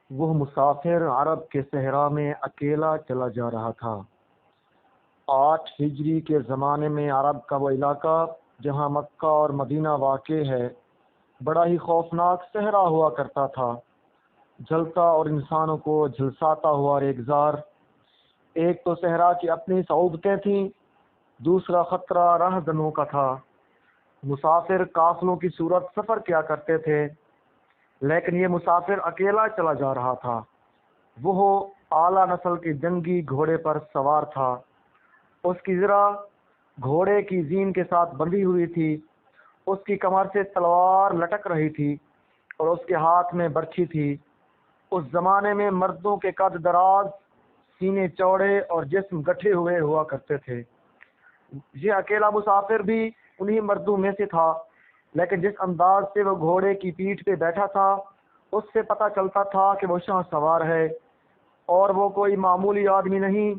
وہ مسافر عرب کے صحرا میں اکیلا چلا جا رہا تھا۔ 8 ہجری کے زمانے میں عرب کا وہ علاقہ جہاں مکہ اور مدینہ واقع ہے بڑا ہی خوفناک صحرا ہوا کرتا تھا، جلتا اور انسانوں کو جھلساتا ہوا ریگزار۔ ایک تو صحرا کی اپنی صعوبتیں تھیں، دوسرا خطرہ راہزنوں کا تھا۔ مسافر قافلوں کی صورت سفر کیا کرتے تھے، لیکن یہ مسافر اکیلا چلا جا رہا تھا۔ وہ اعلیٰ نسل کے جنگی گھوڑے پر سوار تھا۔ اس کی ذرا گھوڑے کی زین کے ساتھ بندھی ہوئی تھی، اس کی کمر سے تلوار لٹک رہی تھی اور اس کے ہاتھ میں برچھی تھی۔ اس زمانے میں مردوں کے قد دراز، سینے چوڑے اور جسم گٹھے ہوئے ہوا کرتے تھے۔ یہ اکیلا مسافر بھی انہی مردوں میں سے تھا، لیکن جس انداز سے وہ گھوڑے کی پیٹھ پہ بیٹھا تھا اس سے پتہ چلتا تھا کہ وہ شاہ سوار ہے اور وہ کوئی معمولی آدمی نہیں۔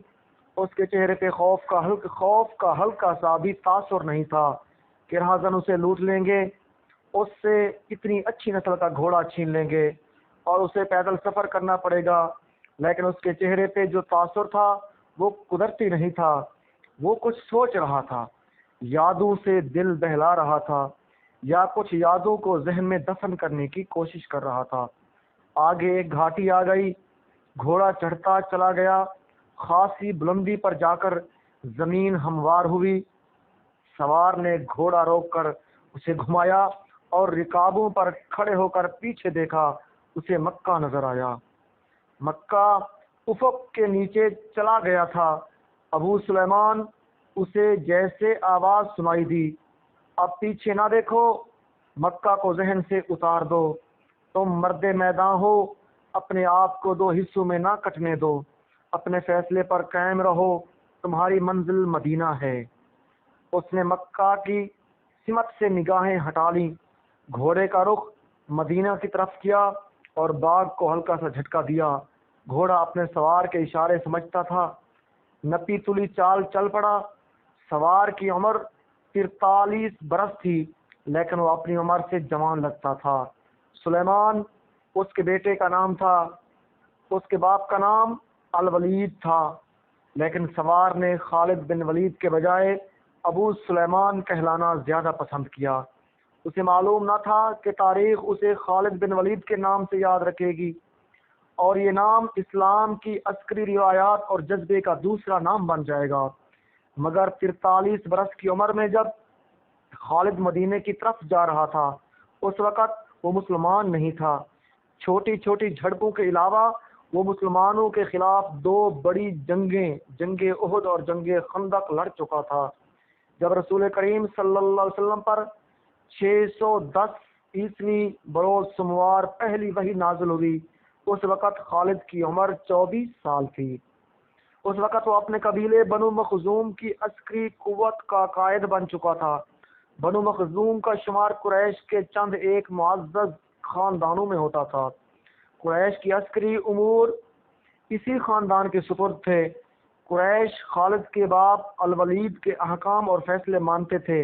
اس کے چہرے پہ خوف کا ہلکا سا بھی تاثر نہیں تھا کہ راہزن اسے لوٹ لیں گے، اس سے اتنی اچھی نسل کا گھوڑا چھین لیں گے اور اسے پیدل سفر کرنا پڑے گا۔ لیکن اس کے چہرے پہ جو تاثر تھا وہ قدرتی نہیں تھا، وہ کچھ سوچ رہا تھا، یادوں سے دل بہلا رہا تھا یا کچھ یادوں کو ذہن میں دفن کرنے کی کوشش کر رہا تھا۔ آگے ایک گھاٹی آ گئی، گھوڑا چڑھتا چلا گیا، خاصی بلندی پر جا کر زمین ہموار ہوئی۔ سوار نے گھوڑا روک کر اسے گھمایا اور رکابوں پر کھڑے ہو کر پیچھے دیکھا، اسے مکہ نظر آیا۔ مکہ افق کے نیچے چلا گیا تھا۔ ابو سلیمان اسے جیسے آواز سنائی دی، اب پیچھے نہ دیکھو، مکہ کو ذہن سے اتار دو، تم مرد میدان ہو، اپنے آپ کو 2 حصوں میں نہ کٹنے دو، اپنے فیصلے پر قائم رہو، تمہاری منزل مدینہ ہے۔ اس نے مکہ کی سمت سے نگاہیں ہٹا لیں، گھوڑے کا رخ مدینہ کی طرف کیا اور باغ کو ہلکا سا جھٹکا دیا۔ گھوڑا اپنے سوار کے اشارے سمجھتا تھا، نپی تلی چال چل پڑا۔ سوار کی عمر 43 برس تھی، لیکن وہ اپنی عمر سے جوان لگتا تھا۔ سلیمان اس کے بیٹے کا نام تھا، اس کے باپ کا نام الولید تھا، لیکن سوار نے خالد بن ولید کے بجائے ابو سلیمان کہلانا زیادہ پسند کیا۔ اسے معلوم نہ تھا کہ تاریخ اسے خالد بن ولید کے نام سے یاد رکھے گی اور یہ نام اسلام کی عسکری روایات اور جذبے کا دوسرا نام بن جائے گا۔ مگر 43 برس کی عمر میں جب خالد مدینے کی طرف جا رہا تھا اس وقت وہ مسلمان نہیں تھا۔ چھوٹی چھوٹی جھڑپوں کے علاوہ وہ مسلمانوں کے خلاف 2 بڑی جنگیں، جنگ احد اور جنگ خندق لڑ چکا تھا۔ جب رسول کریم صلی اللہ علیہ وسلم پر 610 عیسوی بروز سموار پہلی وحی نازل ہوئی، اس وقت خالد کی عمر 24 سال تھی۔ اس وقت وہ اپنے قبیلے بنو مخزوم کی عسکری قوت کا قائد بن چکا تھا۔ بنو مخزوم کا شمار قریش کے چند ایک معزز خاندانوں میں ہوتا تھا۔ قریش کی عسکری امور اسی خاندان کے سپرد تھے۔ قریش خالد کے باپ الولید کے احکام اور فیصلے مانتے تھے۔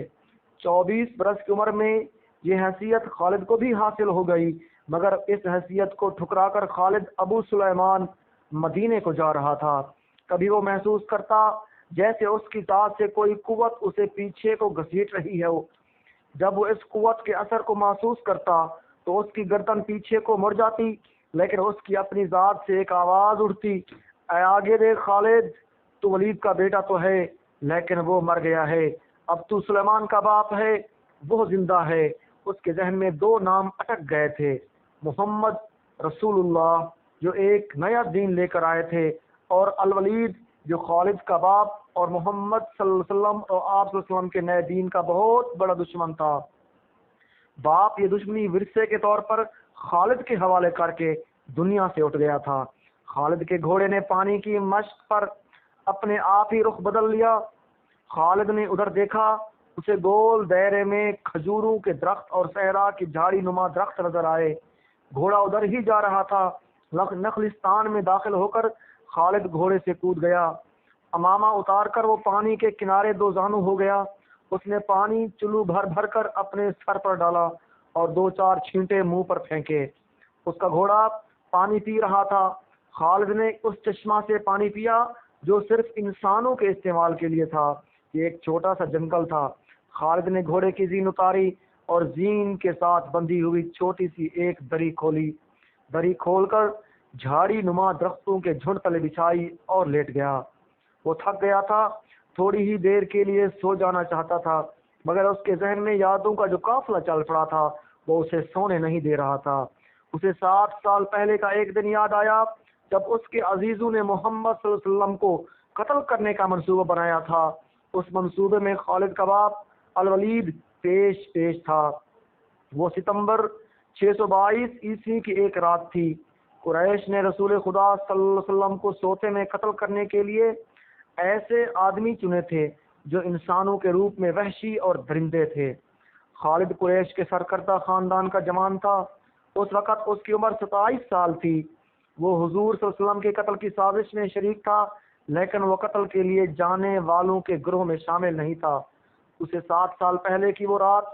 24 برس کی عمر میں یہ حیثیت خالد کو بھی حاصل ہو گئی، مگر اس حیثیت کو ٹھکرا کر خالد ابو سلیمان مدینے کو جا رہا تھا۔ کبھی وہ محسوس کرتا جیسے اس کی ذات سے کوئی قوت اسے پیچھے کو گھسیٹ رہی ہے۔ جب وہ اس قوت کے اثر کو محسوس کرتا تو اس کی گردن پیچھے کو مڑ جاتی، لیکن اس کی اپنی ذات سے ایک آواز اٹھتی، اے آگے دیکھ خالد، تو ولید کا بیٹا تو ہے لیکن وہ مر گیا ہے، اب تو سلیمان کا باپ ہے، وہ زندہ ہے۔ اس کے ذہن میں 2 نام اٹک گئے تھے، محمد رسول اللہ جو ایک نیا دین لے کر آئے تھے، اور الولید جو خالد کا باپ اور محمد صلی اللہ علیہ وسلم اور آپ صلی اللہ علیہ وسلم کے نئے دین کا بہت بڑا دشمن تھا۔ باپ یہ دشمنی ورثے کے طور پر خالد کے حوالے کر کے دنیا سے اٹھ گیا تھا۔ خالد کے گھوڑے نے پانی کی مشق پر اپنے آپ ہی رخ بدل لیا۔ خالد نے ادھر دیکھا، اسے گول دائرے میں کھجوروں کے درخت اور صحرا کی جھاڑی نما درخت نظر آئے۔ گھوڑا ادھر ہی جا رہا تھا۔ نخلستان میں داخل ہو کر خالد گھوڑے سے کود گیا۔ امامہ اتار کر وہ پانی کے کنارے 2 زانو ہو گیا۔ اس نے پانی چلو بھر بھر کر اپنے سر پر ڈالا اور 2-4 چھینٹے منہ پر پھینکے۔ اس کا گھوڑا پانی پی رہا تھا۔ خالد نے اس چشمہ سے پانی پیا جو صرف انسانوں کے استعمال کے لیے تھا۔ یہ ایک چھوٹا سا جنگل تھا۔ خالد نے گھوڑے کی زین اتاری اور زین کے ساتھ بندھی ہوئی چھوٹی سی ایک دری کھولی۔ دری کھول کر جھاڑی نما درختوں کے جھنڈ تلے بچھائی اور لیٹ گیا۔ وہ تھک گیا تھا، تھوڑی ہی دیر کے لیے سو جانا چاہتا تھا، مگر اس کے ذہن میں یادوں کا جو قافلہ چل پڑا تھا وہ اسے سونے نہیں دے رہا تھا۔ اسے 60 سال پہلے کا ایک دن یاد آیا جب اس کے عزیزوں نے محمد صلی اللہ علیہ وسلم کو قتل کرنے کا منصوبہ بنایا تھا۔ اس منصوبے میں خالد کا باپ الولید پیش تھا۔ وہ ستمبر 622 عیسوی کی ایک رات تھی۔ قریش نے رسول خدا صلی اللہ علیہ وسلم کو سوتے میں قتل کرنے کے لیے ایسے آدمی چنے تھے جو انسانوں کے روپ میں وحشی اور درندے تھے۔ خالد قریش کے سرکردہ خاندان کا جوان تھا۔ اس وقت اس کی عمر 27 سال تھی۔ وہ حضور صلی اللہ علیہ وسلم کے قتل کی سازش میں شریک تھا، لیکن وہ قتل کے لیے جانے والوں کے گروہ میں شامل نہیں تھا۔ اسے 60 سال پہلے کی وہ رات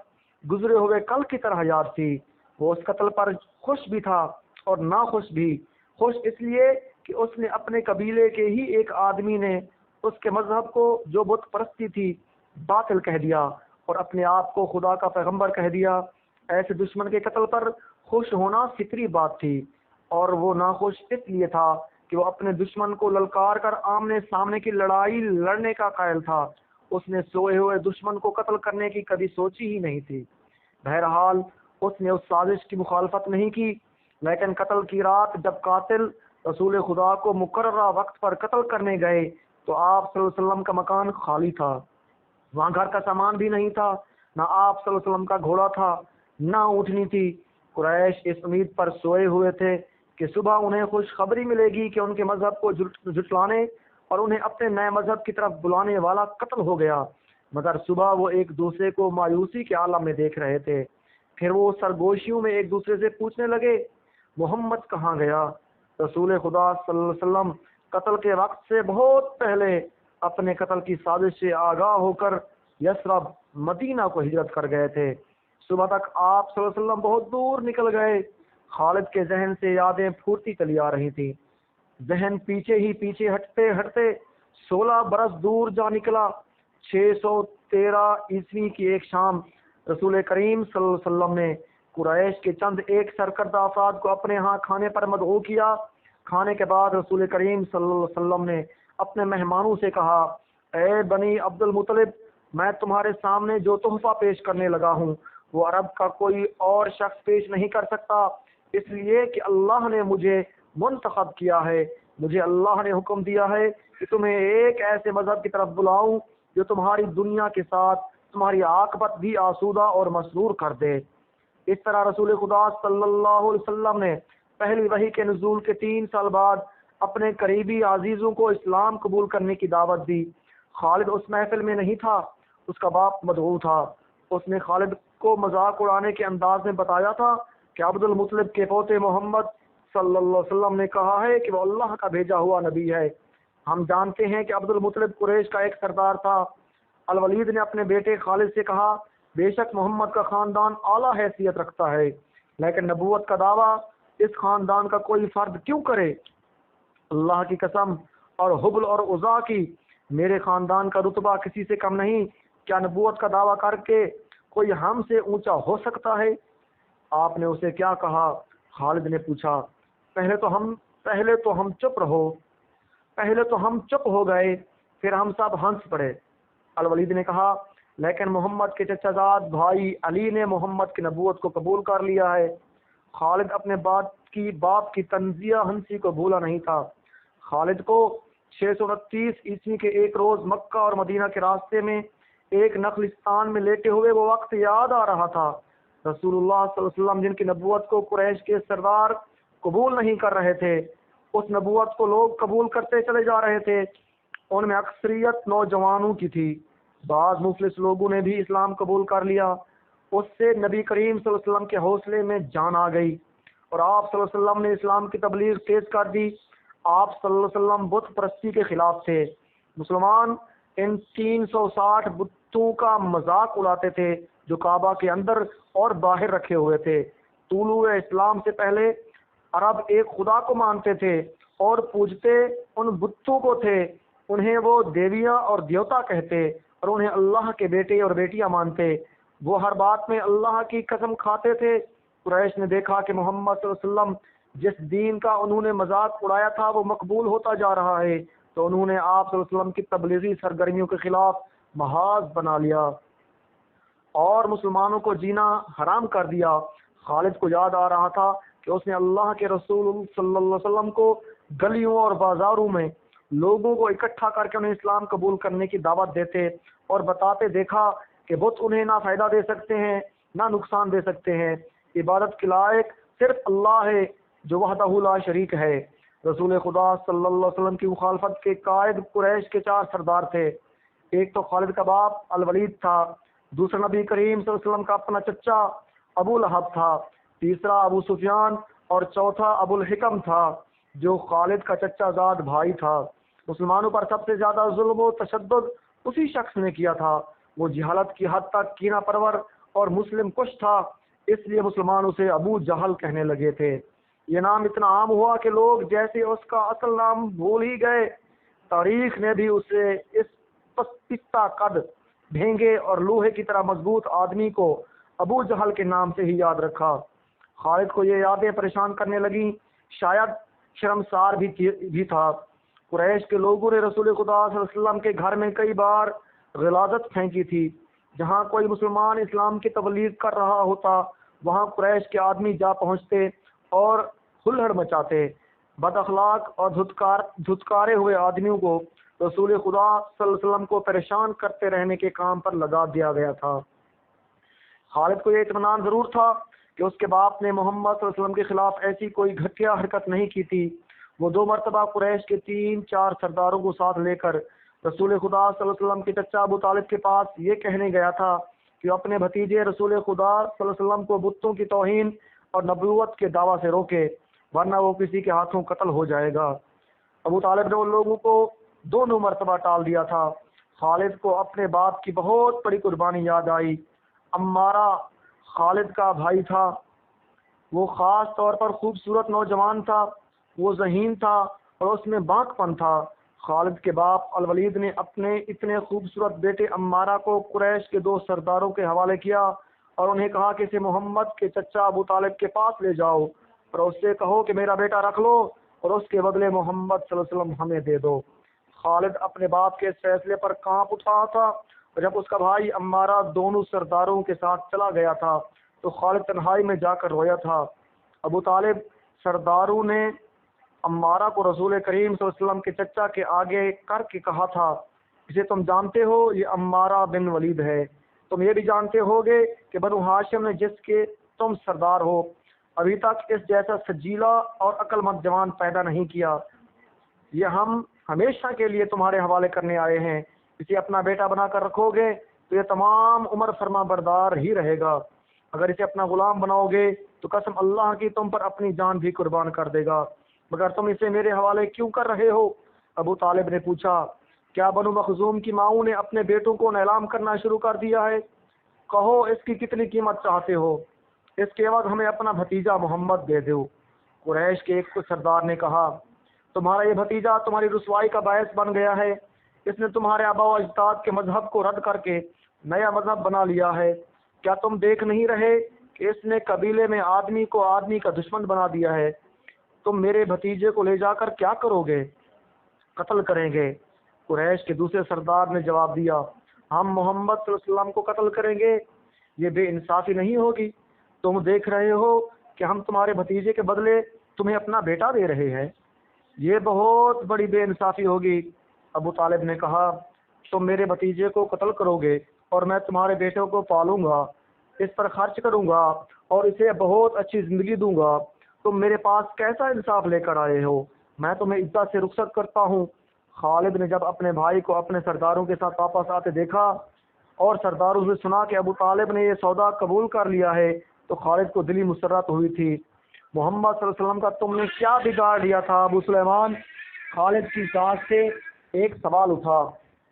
گزرے ہوئے کل کی طرح یاد تھی۔ وہ اس قتل پر خوش بھی تھا اور ناخوش بھی۔ خوش اس لیے کہ اس نے اپنے قبیلے کے ہی ایک آدمی نے اس کے مذہب کو جو بت پرستی تھی باطل کہہ دیا اور اپنے آپ کو خدا کا پیغمبر کہہ دیا۔ ایسے دشمن کے قتل پر خوش ہونا فطری بات تھی، اور وہ ناخوش اس لیے تھا کہ وہ اپنے دشمن کو للکار کر آمنے سامنے کی لڑائی لڑنے کا قائل تھا۔ اس نے سوئے ہوئے دشمن کو قتل کرنے کی کبھی سوچی ہی نہیں تھی۔ بہرحال اس نے اس سازش کی مخالفت نہیں کی، لیکن قتل کی رات جب قاتل رسول خدا کو مقررہ وقت پر قتل کرنے گئے تو آپ صلی اللہ علیہ وسلم کا مکان خالی تھا۔ وہاں گھر کا سامان بھی نہیں تھا، نہ آپ صلی اللہ علیہ وسلم کا گھوڑا تھا، نہ اونٹنی تھی۔ قریش اس امید پر سوئے ہوئے تھے کہ صبح انہیں خوشخبری ملے گی کہ ان کے مذہب کو جھٹلانے اور انہیں اپنے نئے مذہب کی طرف بلانے والا قتل ہو گیا، مگر صبح وہ ایک دوسرے کو مایوسی کے عالم میں دیکھ رہے تھے۔ پھر وہ سرگوشیوں میں ایک دوسرے سے پوچھنے لگے، محمد کہاں گیا؟ رسول خدا صلی اللہ علیہ وسلم قتل کے وقت سے بہت پہلے اپنے قتل کی سازش سے آگاہ ہو کر یثرب مدینہ کو ہجرت کر گئے تھے۔ صبح تک آپ صلی اللہ علیہ وسلم بہت دور نکل گئے۔ خالد کے ذہن سے یادیں پھورتی چلی آ رہی تھی۔ ذہن پیچھے ہی پیچھے ہٹتے ہٹتے 16 برس دور جا نکلا۔ 613 عیسوی کی ایک شام رسول کریم صلی اللہ علیہ وسلم نے قریش کے چند ایک سرکردہ افراد کو اپنے ہاں کھانے پر مدعو کیا۔ کھانے کے بعد رسول کریم صلی اللہ علیہ وسلم نے اپنے مہمانوں سے کہا، اے بنی عبد المطلب، میں تمہارے سامنے جو تحفہ پیش کرنے لگا ہوں وہ عرب کا کوئی اور شخص پیش نہیں کر سکتا، اس لیے کہ اللہ نے مجھے منتخب کیا ہے۔ مجھے اللہ نے حکم دیا ہے کہ تمہیں ایک ایسے مذہب کی طرف بلاؤں جو تمہاری دنیا کے ساتھ تمہاری عاقبت بھی آسودہ اور مسرور کر دے۔ اس طرح رسول خدا صلی اللہ علیہ وسلم نے پہلی وحی کے نزول کے 3 سال بعد اپنے قریبی عزیزوں کو اسلام قبول کرنے کی دعوت دی۔ خالد اس محفل میں نہیں تھا، اس کا باپ مدعو تھا۔ اس نے خالد کو مذاق اڑانے کے انداز میں بتایا تھا کہ عبد المطلب کے پوتے محمد صلی اللہ علیہ وسلم نے کہا ہے کہ وہ اللہ کا بھیجا ہوا نبی ہے۔ ہم جانتے ہیں کہ عبد المطلب قریش کا ایک سردار تھا۔ الولید نے اپنے بیٹے خالد سے کہا، بے شک محمد کا خاندان اعلیٰ حیثیت رکھتا ہے، لیکن نبوت کا دعویٰ اس خاندان کا کوئی فرد کیوں کرے؟ اللہ کی قسم اور حبل اور عزا کی، میرے خاندان کا رتبہ کسی سے کم نہیں۔ کیا نبوت کا دعویٰ کر کے کوئی ہم سے اونچا ہو سکتا ہے؟ آپ نے اسے کیا کہا؟ خالد نے پوچھا۔ پہلے تو ہم چپ ہو گئے، پھر ہم سب ہنس پڑے۔ الولید نے کہا، لیکن محمد کے چچا زاد بھائی علی نے محمد کی نبوت کو قبول کر لیا ہے۔ خالد اپنے باپ کی طنزیہ ہنسی کو بھولا نہیں تھا۔ خالد کو 629 عیسوی کے ایک روز مکہ اور مدینہ کے راستے میں ایک نخلستان میں لیٹے ہوئے وہ وقت یاد آ رہا تھا۔ رسول اللہ صلی اللہ علیہ وسلم جن کی نبوت کو قریش کے سردار قبول نہیں کر رہے تھے، اس نبوت کو لوگ قبول کرتے چلے جا رہے تھے۔ ان میں اکثریت نوجوانوں کی تھی۔ بعض مفلس لوگوں نے بھی اسلام قبول کر لیا۔ اس سے نبی کریم صلی اللہ علیہ وسلم کے حوصلے میں جان آ گئی اور آپ صلی اللہ علیہ وسلم نے اسلام کی تبلیغ تیز کر دی۔ آپ صلی اللہ علیہ وسلم بت پرستی کے خلاف تھے۔ مسلمان ان 360 بتوں کا مذاق اڑاتے تھے جو کعبہ کے اندر اور باہر رکھے ہوئے تھے۔ طلوع اسلام سے پہلے عرب ایک خدا کو مانتے تھے اور پوجتے ان بتوں کو تھے، انہیں وہ دیویاں اور دیوتا کہتے اور انہیں اللہ کے بیٹے اور بیٹیاں مانتے۔ وہ ہر بات میں اللہ کی قسم کھاتے تھے۔ قریش نے دیکھا کہ محمد صلی اللہ علیہ وسلم جس دین کا انہوں نے مذاق اڑایا تھا وہ مقبول ہوتا جا رہا ہے، تو انہوں نے آپ صلی اللہ علیہ وسلم کی تبلیغی سرگرمیوں کے خلاف محاذ بنا لیا اور مسلمانوں کو جینا حرام کر دیا۔ خالد کو یاد آ رہا تھا کہ اس نے اللہ کے رسول صلی اللہ علیہ وسلم کو گلیوں اور بازاروں میں لوگوں کو اکٹھا کر کے انہیں اسلام قبول کرنے کی دعوت دیتے اور بتاتے دیکھا کہ بت انہیں نہ فائدہ دے سکتے ہیں نہ نقصان دے سکتے ہیں، عبادت کے لائق صرف اللہ ہے جو وحدہ لا شریک ہے۔ رسول خدا صلی اللہ علیہ وسلم کی مخالفت کے قائد قریش کے 4 سردار تھے۔ ایک تو خالد کا باپ الولید تھا، دوسرا نبی کریم صلی اللہ علیہ وسلم کا اپنا چچا ابو لہب تھا، تیسرا ابو سفیان اور چوتھا ابو الحکم تھا جو خالد کا چچا زاد بھائی تھا۔ مسلمانوں پر سب سے زیادہ ظلم و تشدد اسی شخص نے کیا تھا۔ وہ جہالت کی حد تک کینہ پرور اور مسلم کش تھا، اس لیے مسلمان اسے ابو جہل کہنے لگے تھے۔ یہ نام اتنا عام ہوا کہ لوگ جیسے اس کا اصل نام بھول ہی گئے۔ تاریخ نے بھی اسے اس پستہ قد، بھینگے اور لوہے کی طرح مضبوط آدمی کو ابو جہل کے نام سے ہی یاد رکھا۔ خالد کو یہ یادیں پریشان کرنے لگیں، شاید شرمسار بھی تھا۔ قریش کے لوگوں نے رسول خدا صلی اللہ علیہ وسلم کے گھر میں کئی بار غلاظت پھینکی تھی۔ جہاں کوئی مسلمان اسلام کی تبلیغ کر رہا ہوتا وہاں قریش کے آدمی جا پہنچتے اور ہلڑ مچاتے۔ بد اخلاق اور دھتکارے ہوئے آدمیوں کو رسول خدا صلی اللہ علیہ وسلم کو پریشان کرتے رہنے کے کام پر لگا دیا گیا تھا۔ خالد کو یہ اطمینان ضرور تھا کہ اس کے باپ نے محمد صلی اللہ علیہ وسلم کے خلاف ایسی کوئی گھٹیا حرکت نہیں کی تھی۔ وہ 2 مرتبہ قریش کے 3-4 سرداروں کو ساتھ لے کر رسول خدا صلی اللہ علیہ وسلم کے چچا ابو طالب کے پاس یہ کہنے گیا تھا کہ وہ اپنے بھتیجے رسول خدا صلی اللہ علیہ وسلم کو بتوں کی توہین اور نبوت کے دعویٰ سے روکے، ورنہ وہ کسی کے ہاتھوں قتل ہو جائے گا۔ ابو طالب نے ان لوگوں کو 2 مرتبہ ٹال دیا تھا۔ خالد کو اپنے باپ کی بہت بڑی قربانی یاد آئی۔ عمارہ خالد کا بھائی تھا، وہ خاص طور پر خوبصورت نوجوان تھا، وہ ذہین تھا اور اس میں بانک پن تھا۔ خالد کے باپ الولید نے اپنے اتنے خوبصورت بیٹے عمارہ کو قریش کے 2 سرداروں کے حوالے کیا اور انہیں کہا کہ اسے محمد کے چچا ابو طالب کے پاس لے جاؤ اور اس سے کہو کہ میرا بیٹا رکھ لو اور اس کے بدلے محمد صلی اللہ علیہ وسلم ہمیں دے دو۔ خالد اپنے باپ کے اس فیصلے پر کانپ اٹھا تھا اور جب اس کا بھائی عمارہ دونوں سرداروں کے ساتھ چلا گیا تھا تو خالد تنہائی میں جا کر رویا تھا۔ ابو طالب سرداروں نے عمارہ کو رسول کریم صلی اللہ علیہ وسلم کے چچا کے آگے کر کے کہا تھا، اسے تم جانتے ہو، یہ عمارہ بن ولید ہے۔ تم یہ بھی جانتے ہوگے کہ بنو ہاشم نے جس کے تم سردار ہو ابھی تک اس جیسا سجیلا اور عقل مند جوان پیدا نہیں کیا۔ یہ ہم ہمیشہ کے لیے تمہارے حوالے کرنے آئے ہیں۔ اسے اپنا بیٹا بنا کر رکھو گے تو یہ تمام عمر فرما بردار ہی رہے گا، اگر اسے اپنا غلام بناؤ گے تو قسم اللہ کی تم پر اپنی جان بھی قربان کر دے گا، مگر تم اسے میرے حوالے کیوں کر رہے ہو؟ ابو طالب نے پوچھا، کیا بنو مخزوم کی ماؤں نے اپنے بیٹوں کو نیلام کرنا شروع کر دیا ہے؟ کہو اس کی کتنی قیمت چاہتے ہو، اس کے بعد ہمیں اپنا بھتیجا محمد دے دو۔ قریش کے ایک سردار نے کہا، تمہارا یہ بھتیجا تمہاری رسوائی کا باعث بن گیا ہے، اس نے تمہارے آباء و اجداد کے مذہب کو رد کر کے نیا مذہب بنا لیا ہے۔ کیا تم دیکھ نہیں رہے کہ اس نے قبیلے میں آدمی کو آدمی کا دشمن بنا دیا ہے؟ تم میرے بھتیجے کو لے جا کر کیا کرو گے؟ قتل کریں گے۔ قریش کے دوسرے سردار نے جواب دیا، ہم محمد صلی اللہ علیہ وسلم کو قتل کریں گے؟ یہ بے انصافی نہیں ہوگی؟ تم دیکھ رہے ہو کہ ہم تمہارے بھتیجے کے بدلے تمہیں اپنا بیٹا دے رہے ہیں، یہ بہت بڑی بے انصافی ہوگی۔ ابو طالب نے کہا، تم میرے بھتیجے کو قتل کرو گے اور میں تمہارے بیٹے کو پالوں گا، اس پر خرچ کروں گا اور اسے بہت اچھی زندگی دوں گا۔ تم میرے پاس کیسا انصاف لے کر آئے ہو؟ میں تمہیں عزت سے رخصت کرتا ہوں۔ خالد نے جب اپنے بھائی کو اپنے سرداروں کے ساتھ واپس آتے دیکھا اور سرداروں سے سنا کہ ابو طالب نے یہ سودا قبول کر لیا ہے تو خالد کو دلی مسرت ہوئی تھی۔ محمد صلی اللہ علیہ وسلم کا تم نے کیا بگاڑ لیا تھا ابو سلیمان؟ خالد کی ذات سے ایک سوال اٹھا۔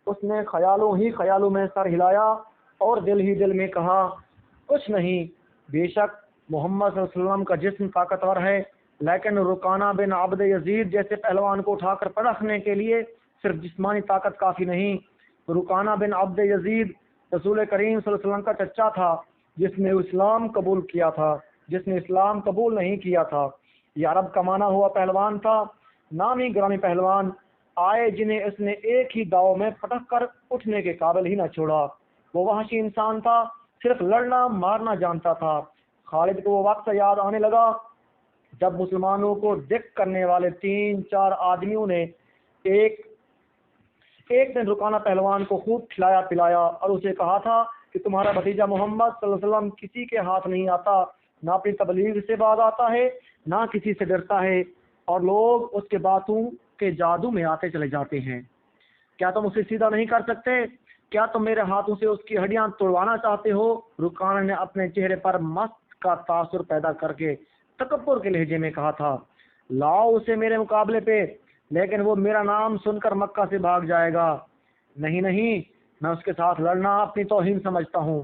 اس نے خیالوں میں سر ہلایا اور دل میں کہا، کچھ نہیں، بے شک محمد صلی اللہ علیہ وسلم کا جسم طاقتور ہے لیکن رکانہ بن عبد یزید جیسے پہلوان کو اٹھا کر پرکھنے کے لیے صرف جسمانی طاقت کافی نہیں۔ رکانہ بن عبد یزید رسول کریم صلی اللہ علیہ وسلم کا چچا تھا، جس نے اسلام قبول کیا تھا، جس نے اسلام قبول نہیں کیا تھا۔ یہ عرب کا مانا ہوا پہلوان تھا، نامی گرامی پہلوان آئے جنہیں اس نے ایک ہی داؤ میں پٹک کر اٹھنے کے قابل ہی نہ چھوڑا۔ وہ وحشی انسان تھا، صرف لڑنا مارنا جانتا تھا۔ خالد کو وہ وقت یاد آنے لگا جب مسلمانوں کو دکھ کرنے والے 3-4 آدمیوں نے ایک دن رکانہ پہلوان کو خوب کھلایا پلایا اور اسے کہا تھا کہ تمہارا بھتیجا محمد صلی اللہ علیہ وسلم کسی کے ہاتھ نہیں آتا، نہ اپنی تبلیغ سے باز آتا ہے، نہ کسی سے ڈرتا ہے، اور لوگ اس کے باتوں کے جادو میں آتے چلے جاتے ہیں۔ کیا تم اسے سیدھا نہیں کر سکتے؟ کیا تم میرے ہاتھوں سے اس کی ہڈیاں توڑوانا چاہتے ہو؟ رکانہ نے اپنے چہرے پر مست کا تاثر پیدا کر کے تکبر کے لہجے میں کہا تھا، لاؤ اسے میرے مقابلے پہ، لیکن وہ میرا نام سن کر مکہ سے بھاگ جائے گا۔ نہیں نہیں، میں اس کے ساتھ لڑنا اپنی توہین سمجھتا ہوں۔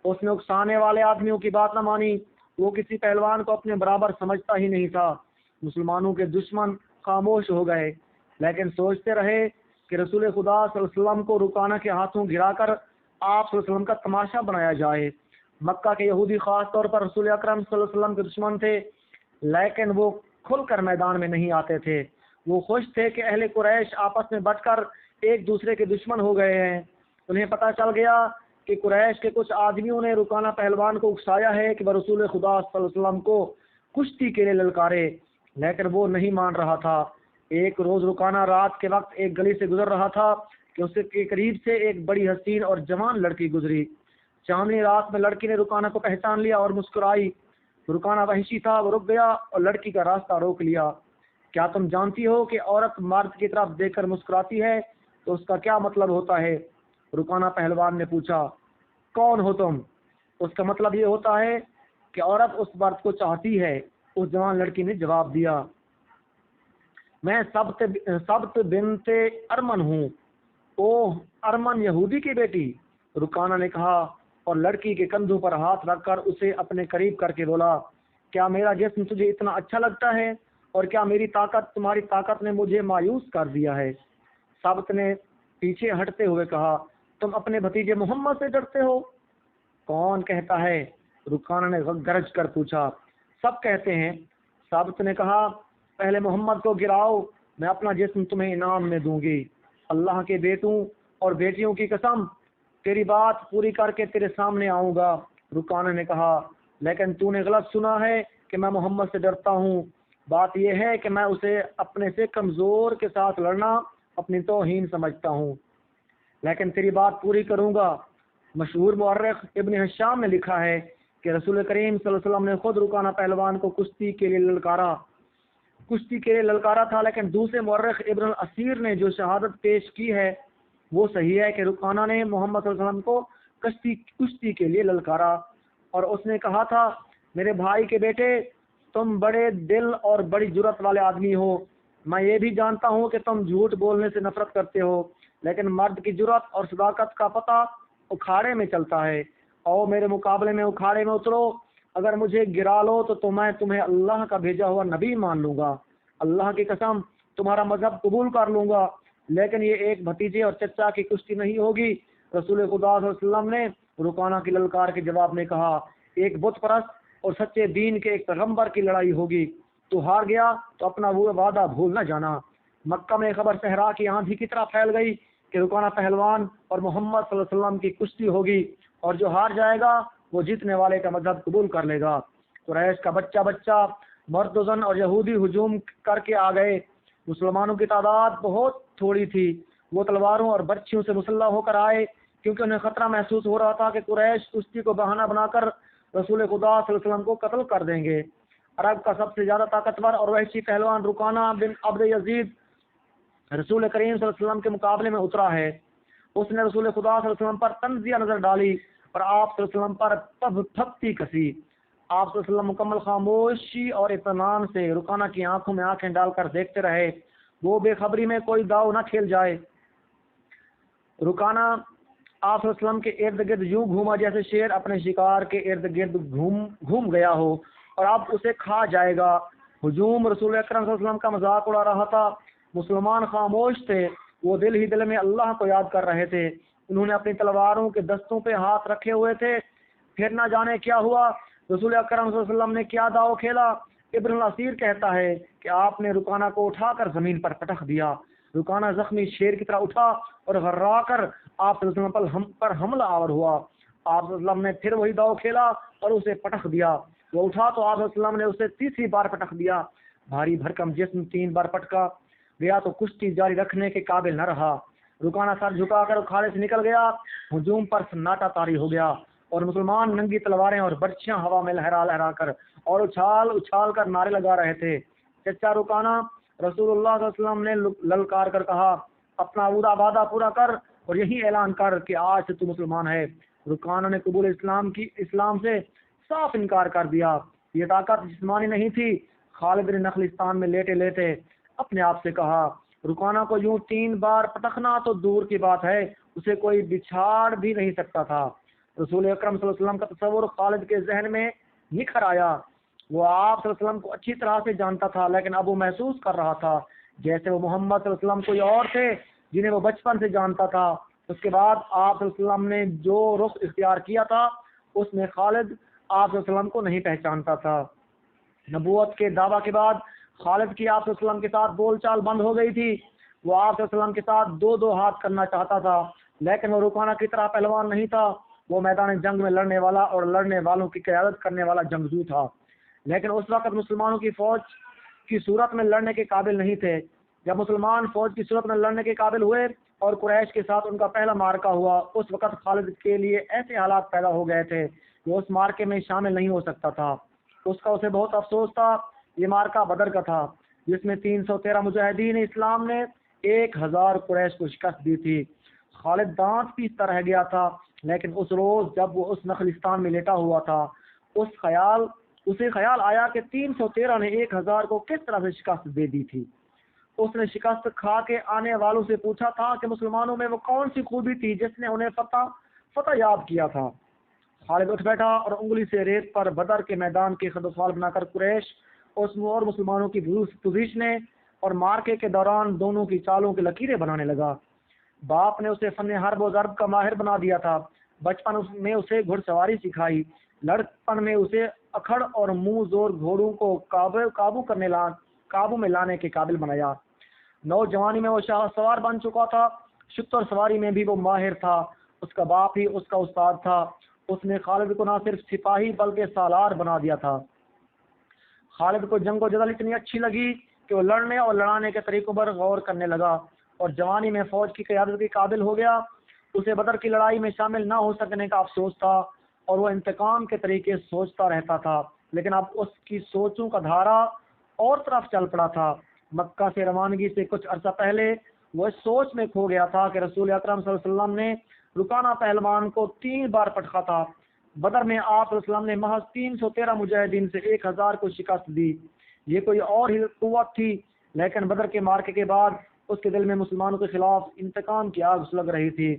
اس نے اکسانے والے آدمیوں کی بات نہ مانی، وہ کسی پہلوان کو اپنے برابر سمجھتا ہی نہیں تھا۔ مسلمانوں کے دشمن خاموش ہو گئے، لیکن سوچتے رہے کہ رسول خدا صلی اللہ علیہ وسلم کو رکانہ کے ہاتھوں گرا کر آپ صلی اللہ علیہ وسلم کا تماشا بنایا جائے۔ مکہ کے یہودی خاص طور پر رسول اکرم صلی اللہ علیہ وسلم کے دشمن تھے، لیکن وہ کھل کر میدان میں نہیں آتے تھے۔ وہ خوش تھے کہ اہل قریش آپس میں بٹ کر ایک دوسرے کے دشمن ہو گئے ہیں۔ انہیں پتہ چل گیا کہ قریش کے کچھ آدمیوں نے رکانہ پہلوان کو اکسایا ہے کہ وہ رسول خدا صلی اللہ علیہ وسلم کو کشتی کے لیے للکارے، لیکن وہ نہیں مان رہا تھا۔ ایک روز رکانہ رات کے وقت ایک گلی سے گزر رہا تھا کہ اس کے قریب سے ایک بڑی حسین اور جوان لڑکی گزری۔ چاندنی رات میں لڑکی نے رکانہ کو پہچان لیا اور مسکرائی۔ رکانہ وحشی تھا، وہ رک گیا اور لڑکی کا راستہ روک لیا۔ کیا تم جانتی ہو کہ عورت مرد کی طرف دیکھ کر مسکراتی ہے تو اس کا کیا مطلب ہوتا ہے؟ رکانہ پہلوان نے پوچھا، کون ہو تم؟ اس کا مطلب یہ ہوتا ہے کہ عورت اس مرد کو چاہتی ہے۔ اس جوان لڑکی نے جواب دیا، میں سبت بنت ارمن ہوں۔ اوہ، ارمن یہودی کی بیٹی؟ رکانہ نے کہا اور لڑکی کے کندھوں پر ہاتھ رکھ کر اسے اپنے قریب کر کے بولا، کیا میرا جسم تجھے اتنا اچھا لگتا ہے، اور کیا میری طاقت تمہاری طاقت نے مجھے مایوس کر دیا ہے؟ سبت نے پیچھے ہٹتے ہوئے کہا، تم اپنے بھتیجے محمد سے ڈرتے ہو؟ کون کہتا ہے؟ رکانہ نے گرج کر پوچھا۔ سب کہتے ہیں۔ سبت نے کہا، پہلے محمد کو گراؤ، میں اپنا جسم تمہیں انعام میں دوں گی۔ اللہ کے بیٹوں اور بیٹیوں کی قسم، تیری بات پوری کر کے تیرے سامنے آؤں گا۔ رکانہ نے کہا، لیکن تو نے غلط سنا ہے کہ میں محمد سے ڈرتا ہوں۔ بات یہ ہے کہ میں اسے اپنے سے کمزور کے ساتھ لڑنا اپنی توہین سمجھتا ہوں، لیکن تیری بات پوری کروں گا۔ مشہور مورخ ابن ہشام نے لکھا ہے کہ رسول کریم صلی اللہ علیہ وسلم نے خود رکانہ پہلوان کو کشتی کے لیے للکارا تھا، لیکن دوسرے مورخ ابن الاسیر نے جو شہادت پیش کی ہے وہ صحیح ہے کہ رکانہ نے محمد صلی اللہ علیہ وسلم کو کشتی کے لیے للکارا، اور اس نے کہا تھا، میرے بھائی کے بیٹے، تم بڑے دل اور بڑی جرأت والے آدمی ہو۔ میں یہ بھی جانتا ہوں کہ تم جھوٹ بولنے سے نفرت کرتے ہو، لیکن مرد کی جرأت اور صداقت کا پتہ اکھاڑے میں چلتا ہے۔ اور میرے مقابلے میں اکھاڑے میں اترو، اگر مجھے گرا لو تو میں تمہیں اللہ کا بھیجا ہوا نبی مان لوں گا، اللہ کی قسم تمہارا مذہب قبول کر لوں گا، لیکن یہ ایک بھتیجے اور چچا کی کشتی نہیں ہوگی۔ رسول خدا صلی اللہ علیہ وسلم نے رکانہ کی للکار کے جواب میں کہا، ایک بت پرست اور سچے دین کے ایک پیغمبر کی لڑائی ہوگی، تو ہار گیا تو اپنا وہ وعدہ بھول نہ جانا۔ مکہ میں خبر صحرا کی آندھی کی طرح پھیل گئی کہ رکانہ پہلوان اور محمد صلی اللہ علیہ وسلم کی کشتی ہوگی، اور جو ہار جائے گا وہ جیتنے والے کا مذہب قبول کر لے گا۔ قریش کا بچہ مرد و زن اور یہودی ہجوم کر کے آ گئے۔ مسلمانوں کی تعداد بہت تھوڑی تھی، وہ تلواروں اور برچھیوں سے مسلح ہو کر آئے، کیونکہ انہیں خطرہ محسوس ہو رہا تھا کہ قریش کشتی کو بہانہ بنا کر رسول خدا صلی اللہ علیہ وسلم کو قتل کر دیں گے۔ عرب کا سب سے زیادہ طاقتور اور وحشی پہلوان رکانہ بن عبد یزید رسول کریم صلی اللہ علیہ وسلم کے مقابلے میں اترا ہے۔ اس نے رسول خدا صلی اللہ علیہ وسلم پر تنزیہ نظر ڈالی اور آپ صلی اللہ علیہ وسلم پر تھپتی کسی۔ آپ صلی اللہ علیہ وسلم مکمل خاموشی اور اطمینان سے رکانہ کی آنکھوں میں آنکھیں ڈال کر دیکھتے رہے، وہ بے خبری میں کوئی داؤ نہ کھیل جائے۔ رکانہ آپ صلی اللہ علیہ وسلم کے ارد گرد یوں گھوما جیسے شیر اپنے شکار کے ارد گرد گھوم گیا ہو اور اب اسے کھا جائے گا۔ ہجوم رسول اکرم صلی اللہ علیہ وسلم کا مذاق اڑا رہا تھا۔ مسلمان خاموش تھے، وہ دل ہی دل میں اللہ کو یاد کر رہے تھے۔ انہوں نے اپنی تلواروں کے دستوں پہ ہاتھ رکھے ہوئے تھے۔ پھر نہ جانے کیا ہوا، رسول اکرم صلی اللہ علیہ وسلم نے کیا داؤ کھیلا۔ ابن الاسیر کہتا ہے کہ آپ نے رکانہ کو اٹھا کر زمین پر پٹخ دیا۔ رکانہ زخمی شیر کی طرح اٹھا اور غرا کر آپ صلی اللہ علیہ وسلم پر حملہ آور ہوا۔ آپ صلی اللہ علیہ وسلم نے پھر وہی داؤ کھیلا اور اسے پٹخ دیا۔ وہ اٹھا تو آپ صلی اللہ علیہ وسلم نے اسے تیسری بار پٹخ دیا۔ بھاری بھرکم جسم 3 بار پٹکا گیا تو کشتی جاری رکھنے کے قابل نہ رہا۔ رکانہ سر جھکا کر اکھاڑے سے نکل گیا۔ ہجوم پر سناٹا طاری ہو گیا اور مسلمان ننگی تلواریں اور برچیاں ہوا میں لہرا لہرا کر اور اچھال اچھال کر نعرے لگا رہے تھے۔ چچا رکانہ، رسول اللہ صلی اللہ علیہ وسلم نے للکار کر کہا، اپنا وعدہ پورا کر اور یہی اعلان کر کہ آج سے تو مسلمان ہے۔ رکانہ نے قبول اسلام سے صاف انکار کر دیا۔ یہ طاقت جسمانی نہیں تھی۔ خالد نے نخلستان میں لیٹے لیٹے اپنے آپ سے کہا، رکانہ کو یوں 3 بار پٹخنا تو دور کی بات ہے، اسے کوئی بچھاڑ بھی نہیں سکتا تھا۔ رسول اکرم صلی اللہ علیہ وسلم کا تصور خالد کے ذہن میں نکھر آیا۔ وہ آپ صلی اللہ علیہ وسلم کو اچھی طرح سے جانتا تھا، لیکن اب وہ محسوس کر رہا تھا جیسے وہ محمد صلی اللہ علیہ وسلم کوئی اور تھے جنہیں وہ بچپن سے جانتا تھا۔ اس کے بعد آپ صلی اللہ علیہ وسلم نے جو رخ اختیار کیا تھا اس میں خالد آپ صلی اللہ علیہ وسلم کو نہیں پہچانتا تھا۔ نبوت کے دعویٰ کے بعد خالد کی آپ صلی اللہ علیہ وسلم کے ساتھ بول چال بند ہو گئی تھی۔ وہ آپ صلی اللہ علیہ وسلم کے ساتھ 2 ہاتھ کرنا چاہتا تھا، لیکن وہ رکانہ کی طرح پہلوان نہیں تھا۔ وہ میدان جنگ میں لڑنے والا اور لڑنے والوں کی قیادت کرنے والا جنگجو تھا، لیکن اس وقت مسلمانوں کی فوج کی صورت میں لڑنے کے قابل نہیں تھے۔ جب مسلمان فوج کی صورت میں لڑنے کے قابل ہوئے اور قریش کے ساتھ ان کا پہلا معرکہ ہوا، اس وقت خالد کے لیے ایسے حالات پیدا ہو گئے تھے کہ اس معرکے میں شامل نہیں ہو سکتا تھا۔ اسے بہت افسوس تھا۔ یہ معرکہ بدر کا تھا جس میں 313 مجاہدین اسلام نے 1000 قریش کو شکست دی تھی۔ خالد دانت پیستا رہ گیا تھا، لیکن اس روز جب وہ اس نخلستان میں لیٹا ہوا تھا اسے خیال آیا کہ 313 نے 1000 کو کس طرح سے شکست دے دی تھی۔ اس نے شکست کھا کے آنے والوں سے پوچھا تھا کہ مسلمانوں میں وہ کون سی خوبی تھی جس نے انہیں فتح یاب کیا تھا۔ خالد اٹھ بیٹھا اور انگلی سے ریت پر بدر کے میدان کے خد و خال بنا کر قریش اور مسلمانوں کی پوزیشنیں اور مارکے کے دوران دونوں کی چالوں کی لکیریں بنانے لگا۔ باپ نے اسے فن حرب و ضرب کا ماہر بنا دیا تھا۔ بچپن میں اسے گھڑ سواری سکھائی، لڑکپن میں اسے اکھڑ اور منہ زور گھوڑوں کو قابو میں لانے کے قابل بنایا۔ نوجوانی میں وہ شاہ سوار بن چکا تھا۔ شتر سواری میں بھی وہ ماہر تھا۔ اس کا باپ ہی اس کا استاد تھا۔ اس نے خالد کو نہ صرف سپاہی بلکہ سالار بنا دیا تھا۔ خالد کو جنگ و جدل اتنی اچھی لگی کہ وہ لڑنے اور لڑانے کے طریقوں پر غور کرنے لگا اور جوانی میں فوج کی قیادت کے قابل ہو گیا۔ اسے بدر کی لڑائی میں شامل نہ ہو سکنے کا افسوس تھا اور وہ انتقام کے طریقے سوچتا رہتا تھا، لیکن اب اس کی سوچوں کا دھارا اور طرف چل پڑا تھا۔ مکہ سے روانگی سے کچھ عرصہ پہلے وہ اس سوچ میں کھو گیا تھا کہ رسول اکرم صلی اللہ علیہ وسلم نے رکانہ پہلوان کو 3 بار پٹخا تھا۔ بدر میں آپ صلی اللہ علیہ وسلم نے محض 313 مجاہدین سے 1000 کو شکست دی۔ یہ کوئی اور ہی قوت تھی، لیکن بدر کے مارکے کے بعد اس کے دل میں مسلمانوں کے خلاف انتقام کی آگ سلگ رہی تھی۔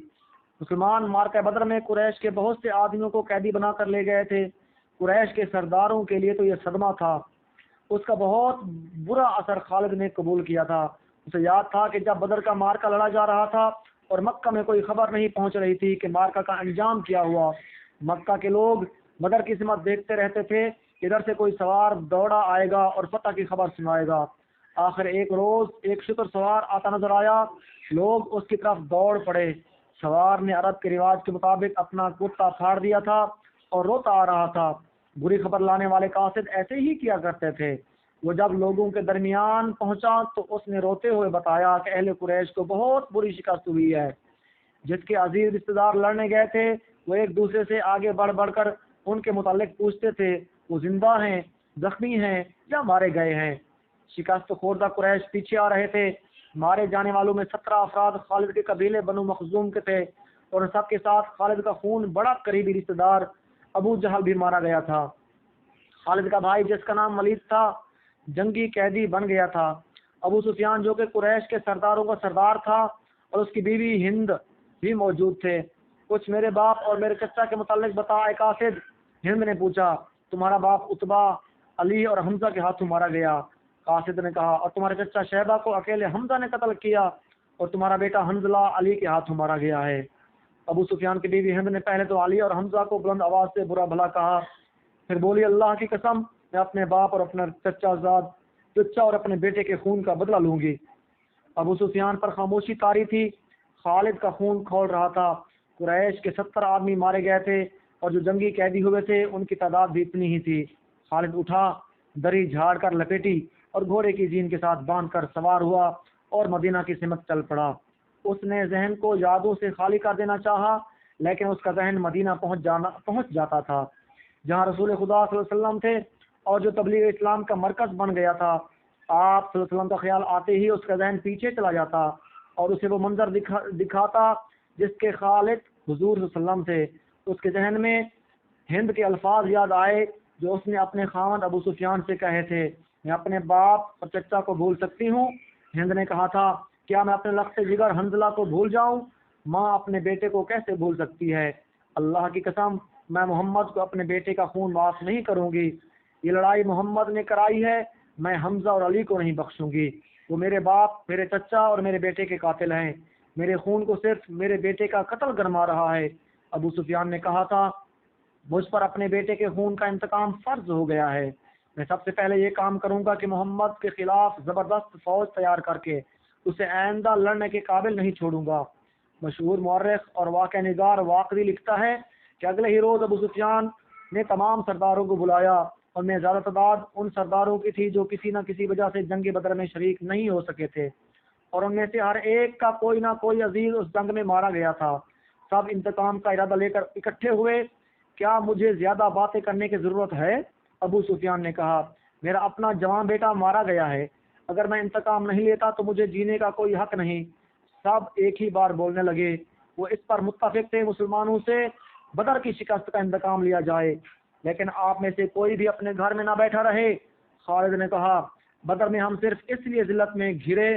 مسلمان مارکہ بدر میں قریش کے بہت سے آدمیوں کو قیدی بنا کر لے گئے تھے۔ قریش کے سرداروں کے لیے تو یہ صدمہ تھا۔ اس کا بہت برا اثر خالد نے قبول کیا تھا۔ اسے یاد تھا کہ جب بدر کا مارکہ لڑا جا رہا تھا اور مکہ میں کوئی خبر نہیں پہنچ رہی تھی کہ مارکہ کا انجام کیا ہوا، مکہ کے لوگ بدر کی سمت دیکھتے رہتے تھے، ادھر سے کوئی سوار دوڑا آئے گا اور فتح کی خبر سنائے گا۔ آخر ایک روز ایک شتر سوار آتا نظر آیا۔ لوگ اس کی طرف دوڑ پڑے۔ سوار نے عرب کے رواج کے مطابق اپنا کرتا پھاڑ دیا تھا اور روتا آ رہا تھا۔ بری خبر لانے والے قاصد ایسے ہی کیا کرتے تھے۔ وہ جب لوگوں کے درمیان پہنچا تو اس نے روتے ہوئے بتایا کہ اہل قریش کو بہت بری شکست ہوئی ہے۔ جس کے عزیز رشتہ دار لڑنے گئے تھے وہ ایک دوسرے سے آگے بڑھ بڑھ کر ان کے متعلق پوچھتے تھے، وہ زندہ ہیں، زخمی ہیں یا مارے گئے ہیں۔ شکست خوردہ قریش پیچھے آ رہے تھے۔ مارے جانے والوں میں 17 افراد خالد کے قبیلے بنو مخزوم کے تھے اور سب کے ساتھ خالد کا خون بڑا قریبی رشتہ دار ابو جہل بھی مارا گیا تھا۔ خالد کا بھائی جس کا نام ولید تھا جنگی قیدی بن گیا تھا۔ ابو سفیان جو کہ قریش کے سرداروں کا سردار تھا اور اس کی بیوی ہند بھی موجود تھے۔ کچھ میرے باپ اور میرے چچا کے متعلق بتا اے قاصد۔ ہند نے پوچھا، تمہارا باپ عتبہ، علی اور حمزہ کے ہاتھوں مارا گیا قاصد نے کہا اور تمہارے چچا شیبہ کو اکیلے حمزہ نے قتل کیا اور تمہارا بیٹا حنظلہ علی کے ہاتھوں مارا گیا ہے۔ ابو سفیان کی بیوی ہند نے پہلے تو علی اور حمزہ کو بلند آواز سے برا بھلا کہا، پھر بولی اللہ کی قسم میں اپنے باپ اور اپنا چچا اور اپنے بیٹے کے خون کا بدلہ لوں گی۔ ابو سفیان پر خاموشی طاری تھی۔ خالد کا خون کھول رہا تھا۔ قریش کے 70 آدمی مارے گئے تھے اور جو جنگی قیدی ہوئے تھے ان کی تعداد بھی اتنی ہی تھی۔ خالد اٹھا، دری جھاڑ کر لپیٹی اور گھوڑے کی جین کے ساتھ باندھ کر سوار ہوا اور مدینہ کی سمت چل پڑا۔ اس نے ذہن کو یادوں سے خالی کر دینا چاہا، لیکن اس کا ذہن مدینہ پہنچ جاتا تھا جہاں رسول خدا صلی اللہ علیہ وسلم تھے اور جو تبلیغ اسلام کا مرکز بن گیا تھا۔ آپ صلی اللہ علیہ وسلم کا خیال آتے ہی اس کا ذہن پیچھے چلا جاتا اور اسے وہ منظر دکھاتا جس کے خالق حضور صلی اللہ علیہ وسلم تھے۔ اس کے ذہن میں ہند کے الفاظ یاد آئے جو اس نے اپنے خاوند ابو سفیان سے کہے تھے، میں اپنے باپ اور چچا کو بھول سکتی ہوں۔ ہند نے کہا تھا، کیا میں اپنے لخت جگر حنظلہ کو بھول جاؤں؟ ماں اپنے بیٹے کو کیسے بھول سکتی ہے؟ اللہ کی قسم میں محمد کو اپنے بیٹے کا خون معاف نہیں کروں گی۔ یہ لڑائی محمد نے کرائی ہے، میں حمزہ اور علی کو نہیں بخشوں گی۔ وہ میرے باپ، میرے چچا اور میرے بیٹے کے قاتل ہیں۔ میرے خون کو صرف میرے بیٹے کا قتل گرما رہا ہے۔ ابو سفیان نے کہا تھا، مجھ پر اپنے بیٹے کے خون کا انتقام فرض ہو گیا ہے۔ میں سب سے پہلے یہ کام کروں گا کہ محمد کے خلاف زبردست فوج تیار کر کے اسے آئندہ لڑنے کے قابل نہیں چھوڑوں گا۔ مشہور مورخ اور واقعہ نگار واقعی لکھتا ہے کہ اگلے ہی روز ابو سفیان نے تمام سرداروں کو بلایا اور میں زیادہ تعداد ان سرداروں کی تھی جو کسی نہ کسی وجہ سے جنگ بدر میں شریک نہیں ہو سکے تھے، اور ان میں سے ہر ایک کا کوئی نہ کوئی عزیز اس جنگ میں مارا گیا تھا۔ سب انتقام کا ارادہ لے کر اکٹھے ہوئے۔ کیا مجھے زیادہ باتیں کرنے کی ضرورت ہے؟ ابو سفیان نے کہا، میرا اپنا جوان بیٹا مارا گیا ہے، اگر میں انتقام نہیں لیتا تو مجھے جینے کا کوئی حق نہیں۔ سب ایک ہی بار بولنے لگے۔ وہ اس پر متفق تھے مسلمانوں سے بدر کی شکست کا انتقام لیا جائے، لیکن آپ میں سے کوئی بھی اپنے گھر میں نہ بیٹھا رہے۔ خالد نے کہا، بدر میں ہم صرف اس لیے ذلت میں گھرے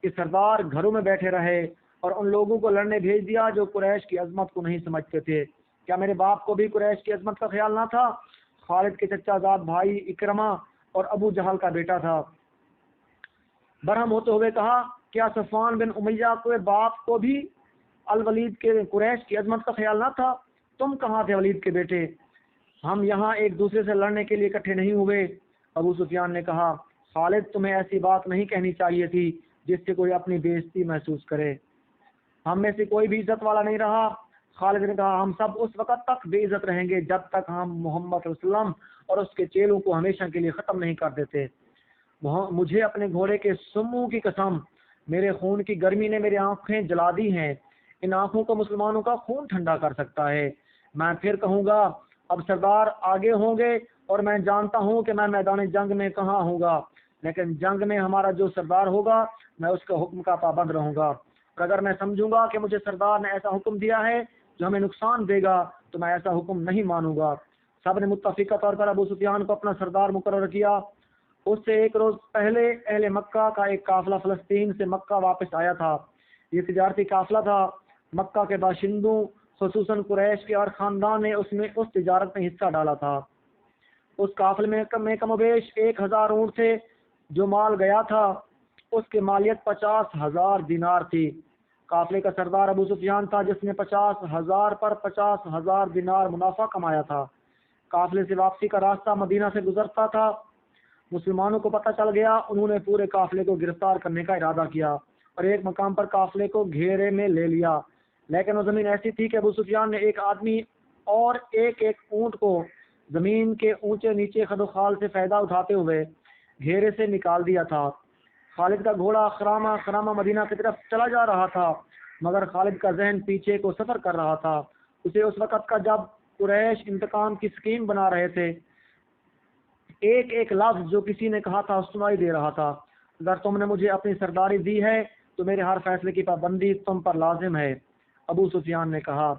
کہ سردار گھروں میں بیٹھے رہے اور ان لوگوں کو لڑنے بھیج دیا جو قریش کی عظمت کو نہیں سمجھتے تھے۔ کیا میرے باپ کو بھی قریش کی عظمت کا خیال نہ تھا؟ خالد کے چچا زاد بھائی اکرمہ اور ابو جہل کا بیٹا تھا۔ برہم ہوتے ہوئے کہا، کیا صفوان بن امیہ کے باپ کو بھی الولید کے قریش کی عظمت کا خیال نہ تھا؟ تم کہاں تھے ولید کے بیٹے؟ ہم یہاں ایک دوسرے سے لڑنے کے لیے اکٹھے نہیں ہوئے۔ ابو سفیان نے کہا، خالد تمہیں ایسی بات نہیں کہنی چاہیے تھی جس سے کوئی اپنی بے عزتی محسوس کرے۔ ہم میں سے کوئی بھی عزت والا نہیں رہا۔ خالد نے کہا، ہم سب اس وقت تک بے عزت رہیں گے جب تک ہم محمد صلی اللہ علیہ وسلم اور اس کے چیلوں کو ہمیشہ کے لیے ختم نہیں کر دیتے۔ مجھے اپنے گھوڑے کے سمو کی قسم، میرے خون کی گرمی نے میری آنکھیں جلا دی ہیں۔ ان آنکھوں کو مسلمانوں کا خون ٹھنڈا کر سکتا ہے۔ میں پھر کہوں گا، اب سردار آگے ہوں گے اور میں جانتا ہوں کہ میں میدان جنگ میں کہاں ہوں گا، لیکن جنگ میں ہمارا جو سردار ہوگا میں اس کے حکم کا پابند رہوں گا، اور اگر میں سمجھوں گا کہ مجھے سردار نے ایسا حکم دیا ہے جو ہمیں نقصان دے گا تو میں ایسا حکم نہیں مانوں گا۔ سب نے متفقہ طور پر ابو سفیان کو اپنا سردار مقرر کیا۔ اس سے ایک روز پہلے اہل مکہ کا ایک قافلہ فلسطین سے مکہ واپس آیا تھا۔ یہ تجارتی قافلہ تھا۔ مکہ کے باشندوں خصوصاً قریش کے اور خاندان نے اس تجارت میں حصہ ڈالا تھا۔ اس قافلے میں کم و بیش 1000 اونٹ تھے۔ جو مال گیا تھا اس کی مالیت 50,000 دینار تھی۔ قافلے کا سردار ابو سفیان تھا جس نے 50,000 پر 50,000 دینار منافع کمایا تھا۔ قافلے سے واپسی کا راستہ مدینہ سے گزرتا تھا۔ مسلمانوں کو پتہ چل گیا۔ انہوں نے پورے قافلے کو گرفتار کرنے کا ارادہ کیا اور ایک مقام پر قافلے کو گھیرے میں لے لیا، لیکن وہ زمین ایسی تھی کہ ابو سفیان نے ایک آدمی اور ایک اونٹ کو زمین کے اونچے نیچے خد و خال سے فائدہ اٹھاتے ہوئے گھیرے سے نکال دیا تھا۔ خالد کا گھوڑا خرامہ مدینہ کی طرف چلا جا رہا تھا، مگر خالد کا ذہن پیچھے کو سفر کر رہا تھا۔ اسے اس وقت کا جب قریش انتقام کی اسکیم بنا رہے تھے ایک ایک لفظ جو کسی نے کہا تھا سنائی دے رہا تھا۔ اگر تم نے مجھے اپنی سرداری دی ہے تو میرے ہر فیصلے کی پابندی تم پر لازم ہے۔ ابو سفیان نے کہا،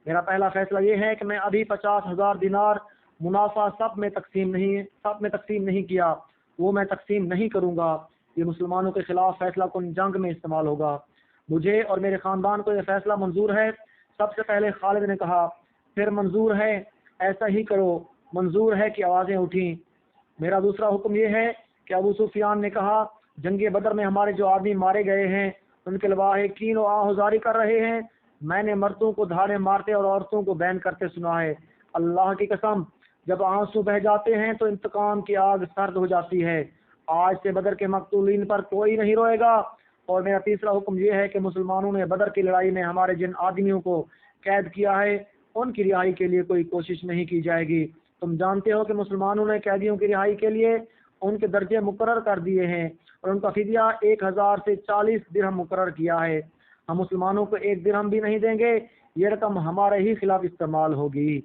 میرا پہلا فیصلہ یہ ہے کہ میں ابھی 50,000 دینار منافع سب میں تقسیم نہیں کیا، وہ میں تقسیم نہیں کروں گا۔ یہ مسلمانوں کے خلاف فیصلہ کن جنگ میں استعمال ہوگا۔ مجھے اور میرے خاندان کو یہ فیصلہ منظور ہے۔ سب سے پہلے خالد نے کہا، پھر منظور ہے، ایسا ہی کرو۔ منظور ہے کہ آوازیں اٹھیں۔ میرا دوسرا حکم یہ ہے کہ ابو سفیان نے کہا جنگ بدر میں ہمارے جو آدمی مارے گئے ہیں ان کے لواحے کین و آہذاری کر رہے ہیں، میں نے مردوں کو دھاڑے مارتے اور عورتوں کو بین کرتے سنا ہے۔ اللہ کی قسم جب آنسو بہ جاتے ہیں تو انتقام کی آگ سرد ہو جاتی ہے۔ آج سے بدر کے مقتولین پر کوئی نہیں روئے گا۔ اور میرا تیسرا حکم یہ ہے کہ مسلمانوں نے بدر کی لڑائی میں ہمارے جن آدمیوں کو قید کیا ہے ان کی رہائی کے لیے کوئی کوشش نہیں کی جائے گی۔ تم جانتے ہو کہ مسلمانوں نے قیدیوں کی رہائی کے لیے ان کے درجے مقرر کر دیے ہیں اور ان کا فدیہ 1000 سے 40 درہم مقرر کیا ہے۔ ہم مسلمانوں کو 1 درہم بھی نہیں دیں گے، یہ رقم ہمارے ہی خلاف استعمال ہوگی۔